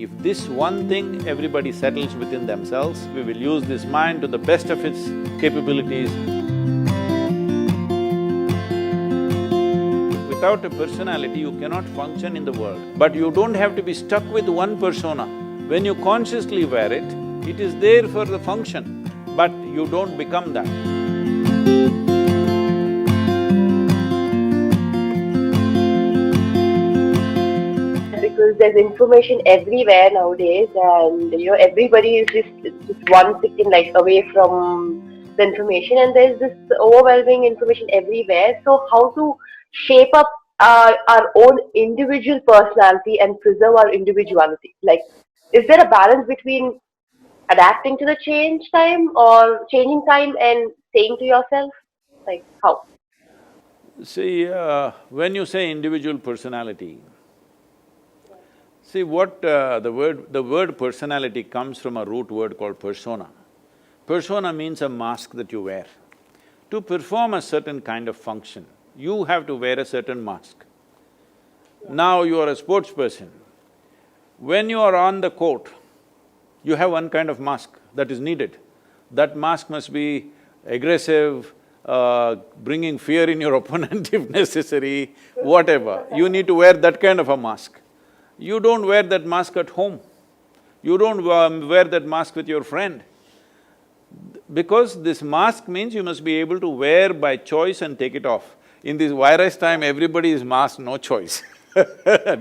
If this one thing everybody settles within themselves, we will use this mind to the best of its capabilities. Without a personality, you cannot function in the world. But you don't have to be stuck with one persona. When you consciously wear it, it is there for the function, but you don't become that. Because there's information everywhere nowadays, and everybody is just one second like away from the information, and there's this overwhelming information everywhere. So how to shape up our own individual personality and preserve our individuality? Like, is there a balance between adapting to the change time or changing time and staying to yourself? Like how? See, when you say individual personality, see what the word personality comes from a root word called persona. Persona means a mask that you wear. To perform a certain kind of function, you have to wear a certain mask. Now you are a sports person. When you are on the court, you have one kind of mask that is needed. That mask must be aggressive, bringing fear in your opponent if necessary, whatever. You need to wear that kind of a mask. You don't wear that mask at home. You don't wear that mask with your friend. Because this mask means you must be able to wear by choice and take it off. In this virus time, everybody is masked, no choice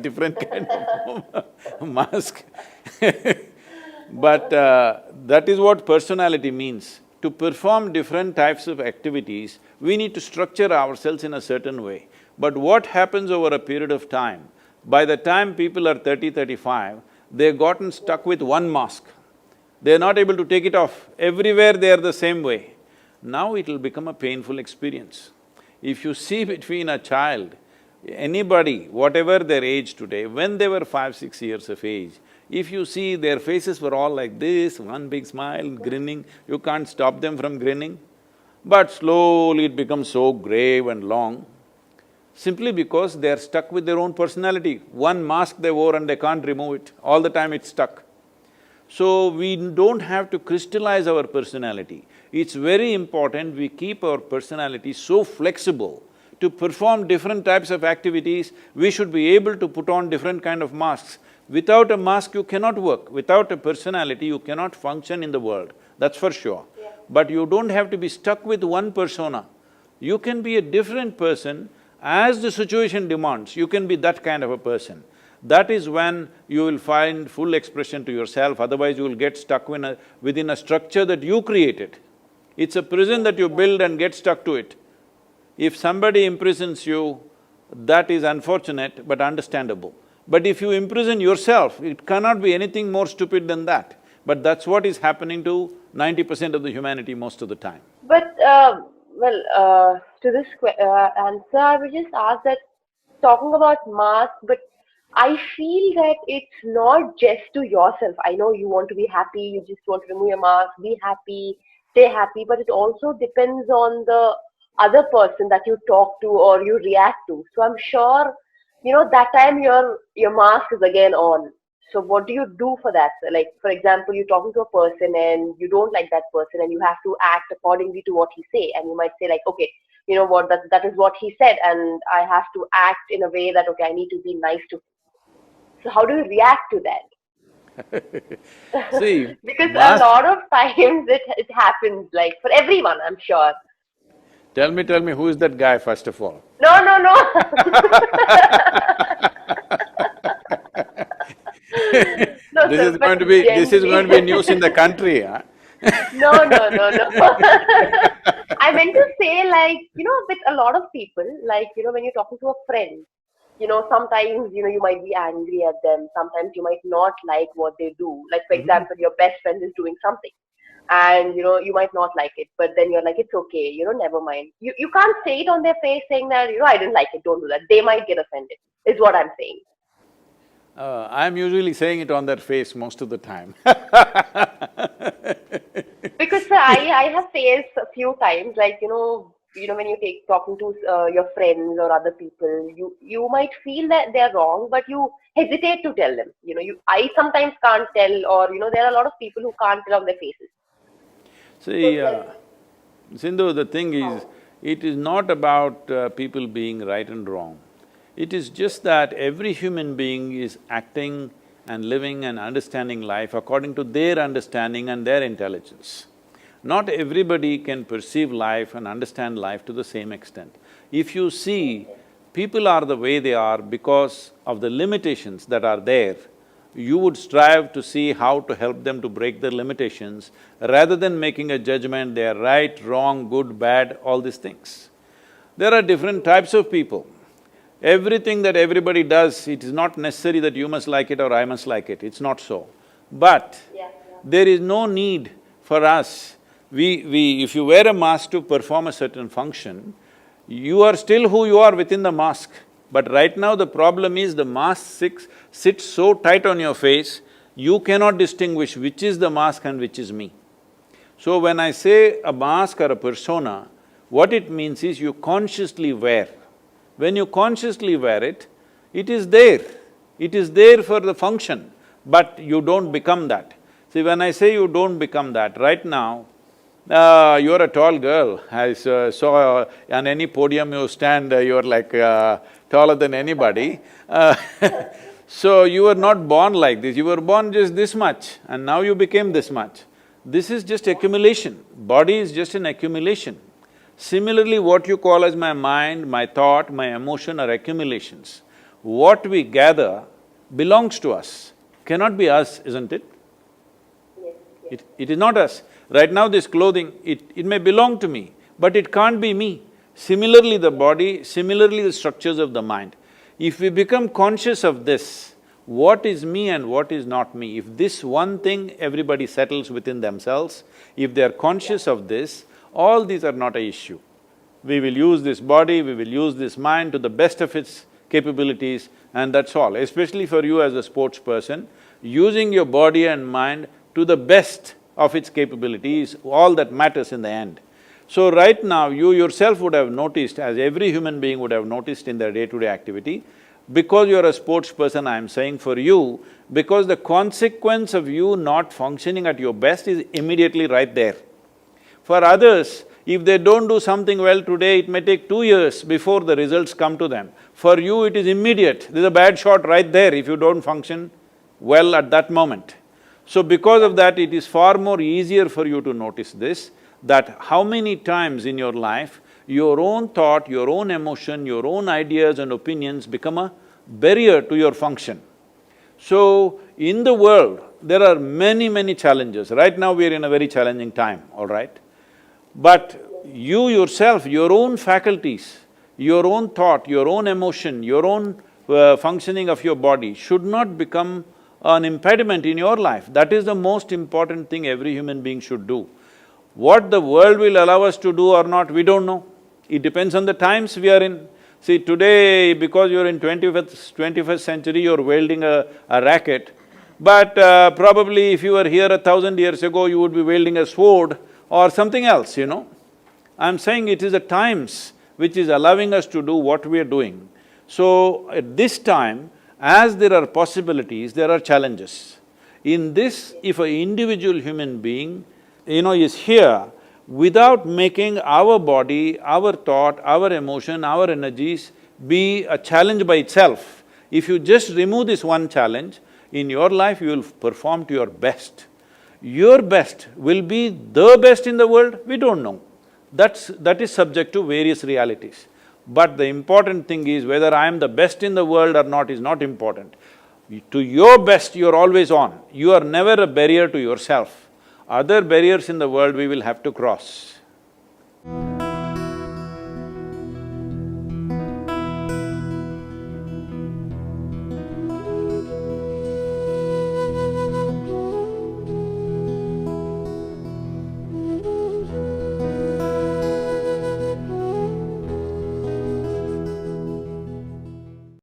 different kind of mask But that is what personality means. To perform different types of activities, we need to structure ourselves in a certain way. But what happens over a period of time, by the time people are 30, 35, they've gotten stuck with one mask. They're not able to take it off. Everywhere they are the same way. Now it'll become a painful experience. If you see between a child, anybody, whatever their age today, when they were 5, 6 years of age, if you see their faces were all like this, one big smile, grinning, you can't stop them from grinning. But slowly it becomes so grave and long, simply because they're stuck with their own personality. One mask they wore and they can't remove it, all the time it's stuck. So, we don't have to crystallize our personality. It's very important we keep our personality so flexible. To perform different types of activities, we should be able to put on different kind of masks. Without a mask, you cannot work. Without a personality, you cannot function in the world, that's for sure. Yeah. But you don't have to be stuck with one persona. You can be a different person as the situation demands, you can be that kind of a person. That is when you will find full expression to yourself, otherwise you will get stuck within a structure that you created. It's a prison that you build and get stuck to it. If somebody imprisons you, that is unfortunate but understandable. But if you imprison yourself, it cannot be anything more stupid than that. But that's what is happening to 90% of the humanity most of the time. But to this answer, I would just ask that talking about mask, but I feel that it's not just to yourself. I know you want to be happy, you just want to remove your mask, be happy, stay happy, but it also depends on the other person that you talk to or you react to. So I'm sure, that time your mask is again on. So what do you do for that? Like, for example, you're talking to a person and you don't like that person and you have to act accordingly to what he say, and you might say like, okay, you know what, that is what he said, and I have to act in a way that, okay, I need to be nice to him. So how do you react to that? See, Because a mask… lot of times it happens, like for everyone, I'm sure. Tell me, who is that guy first of all? No, no, no. No, This sir, is but going to be… this is going to be generally. news in the country, huh? No, no, no, no. I meant to say, like, with a lot of people, like, when you're talking to a friend, sometimes, you might be angry at them. Sometimes you might not like what they do. Like, for example, your best friend is doing something and, you might not like it, but then you're like, it's okay, never mind. You can't say it on their face saying that, I didn't like it, don't do that. They might get offended, is what I'm saying. I'm usually saying it on their face most of the time Because sir, I have faced a few times, like, when you take talking to your friends or other people, you might feel that they're wrong, but you hesitate to tell them. I sometimes can't tell, or there are a lot of people who can't tell on their faces. So See, then, Sindhu, the thing is, how? it is not about people being right and wrong. It is just that every human being is acting and living and understanding life according to their understanding and their intelligence. Not everybody can perceive life and understand life to the same extent. If you see, people are the way they are because of the limitations that are there, you would strive to see how to help them to break their limitations rather than making a judgment, they are right, wrong, good, bad, all these things. There are different types of people. Everything that everybody does, it is not necessary that you must like it or I must like it, it's not so. But Yeah. there is no need for us, if you wear a mask to perform a certain function, you are still who you are within the mask. But right now the problem is the mask sits so tight on your face, you cannot distinguish which is the mask and which is me. So when I say a mask or a persona, what it means is you consciously wear. When you consciously wear it, it is there. It is there for the function, but you don't become that. See, when I say you don't become that, right now, you're a tall girl. I saw on any podium you stand, you're like taller than anybody. So you were not born like this, you were born just this much and now you became this much. This is just accumulation, body is just an accumulation. Similarly, what you call as my mind, my thought, my emotion are accumulations. What we gather belongs to us, cannot be us, isn't it? Yes, yes. It is not us. Right now this clothing, it may belong to me, but it can't be me. Similarly the body, similarly the structures of the mind. If we become conscious of this, what is me and what is not me, if this one thing everybody settles within themselves, if they are conscious of this, all these are not an issue. We will use this body, we will use this mind to the best of its capabilities and that's all. Especially for you as a sports person, using your body and mind to the best of its capabilities, all that matters in the end. So right now, you yourself would have noticed, as every human being would have noticed in their day-to-day activity, because you're a sports person, I'm saying for you, because the consequence of you not functioning at your best is immediately right there. For others, if they don't do something well today, it may take 2 years before the results come to them. For you, it is immediate, there's a bad shot right there if you don't function well at that moment. So because of that, it is far more easier for you to notice this, that how many times in your life, your own thought, your own emotion, your own ideas and opinions become a barrier to your function. So, in the world, there are many, many challenges. Right now we are in a very challenging time, all right? But you yourself, your own faculties, your own thought, your own emotion, your own functioning of your body should not become an impediment in your life. That is the most important thing every human being should do. What the world will allow us to do or not, we don't know. It depends on the times we are in. See, today, because you're in 21st century, you're wielding a racket, but probably if you were here 1,000 years ago, you would be wielding a sword or something else, I'm saying it is the times which is allowing us to do what we are doing. So, at this time, as there are possibilities, there are challenges. In this, if an individual human being, is here, without making our body, our thought, our emotion, our energies be a challenge by itself, if you just remove this one challenge, in your life you will perform to your best. Your best will be the best in the world, we don't know. That is subject to various realities. But the important thing is whether I am the best in the world or not is not important. To your best, you're always on. You are never a barrier to yourself. Other barriers in the world we will have to cross.